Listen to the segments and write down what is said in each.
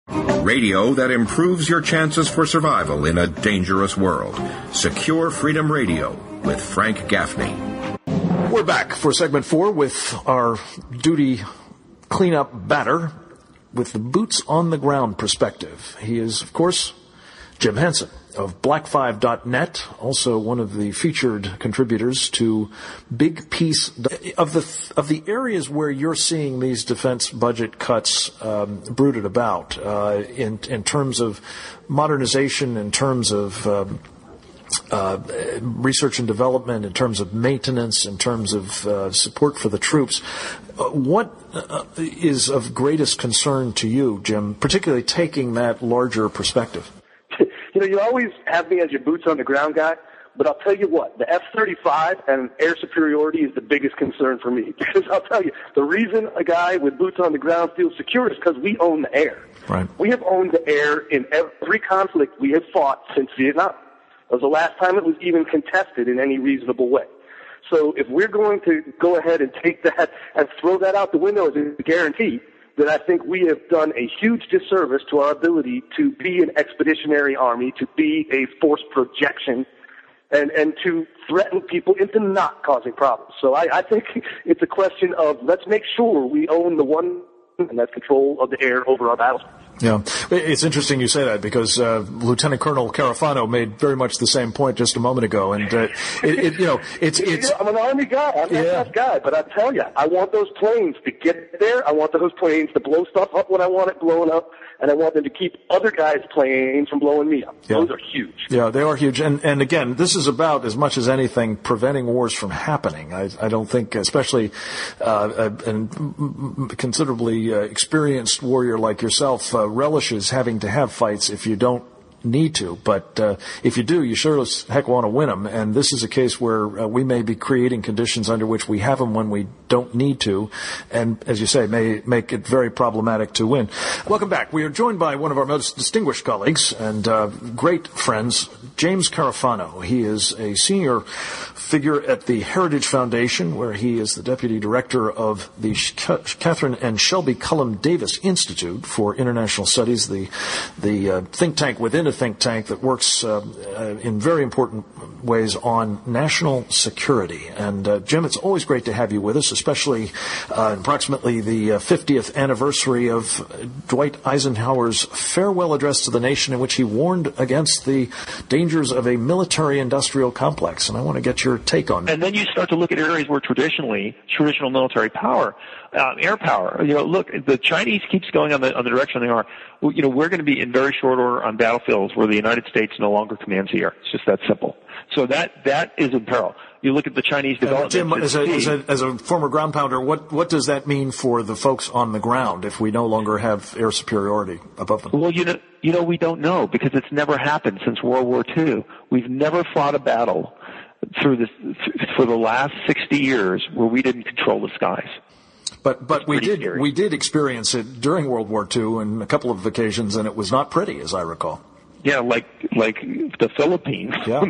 Radio that improves your chances for survival in a dangerous world. Secure Freedom Radio with Frank Gaffney. We're back for segment 4 with our duty cleanup batter with the boots on the ground perspective. He is, of course, Jim Henson of Black5.net, also one of the featured contributors to Big Piece of the areas where you're seeing these defense budget cuts brooded about in terms of modernization, in terms of research and development, in terms of maintenance, in terms of support for the troops. What is of greatest concern to you, Jim, particularly taking that larger perspective? You know, you always have me as your boots on the ground guy, but I'll tell you what, the F-35 and air superiority is the biggest concern for me. Because I'll tell you, the reason a guy with boots on the ground feels secure is because we own the air. Right. We have owned the air in every conflict we have fought since Vietnam. That was the last time it was even contested in any reasonable way. So if we're going to go ahead and take that and throw that out the window as a guarantee, then I think we have done a huge disservice to our ability to be an expeditionary army, to be a force projection, and to threaten people into not causing problems. So I think it's a question of let's make sure we own the one, and that's control of the air over our battles. Yeah, it's interesting you say that because Lieutenant Colonel Carafano made very much the same point just a moment ago, and it's. I'm an Army guy. I'm not that guy, but I tell you, I want those planes to get there. I want those planes to blow stuff up when I want it blown up, and I want them to keep other guys' planes from blowing me up. Yeah. Those are huge. Yeah, they are huge, and again, this is about as much as anything preventing wars from happening. I don't think, especially a considerably experienced warrior like yourself. Relishes having to have fights if you don't need to, but if you do, you sure as heck want to win them, and this is a case where we may be creating conditions under which we have them when we don't need to, and as you say, may make it very problematic to win. Welcome back. We are joined by one of our most distinguished colleagues and great friends, James Carafano. He is a senior figure at the Heritage Foundation, where he is the deputy director of the Catherine and Shelby Cullum Davis Institute for International Studies, the think tank within a think tank that works in very important ways on national security. And Jim, it's always great to have you with us, especially approximately the 50th anniversary of Dwight Eisenhower's farewell address to the nation, in which he warned against the dangers of a military-industrial complex. And I want to get your take on that. And then you start to look at areas where traditional military power, air power, look, the Chinese keeps going on the direction they are. We're going to be in very short order on battlefields where the United States no longer commands the air. It's just that simple. So that is in peril. You look at the Chinese development. Jim, as a former ground pounder, what does that mean for the folks on the ground if we no longer have air superiority above them? Well, we don't know, because it's never happened since World War II. We've never fought a battle for the last 60 years where we didn't control the skies. But we did experience it during World War II on a couple of occasions, and it was not pretty, as I recall. Yeah, like the Philippines, yeah.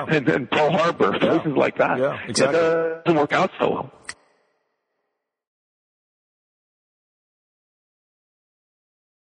and Pearl Harbor, places like that. Yeah, exactly. It doesn't work out so well.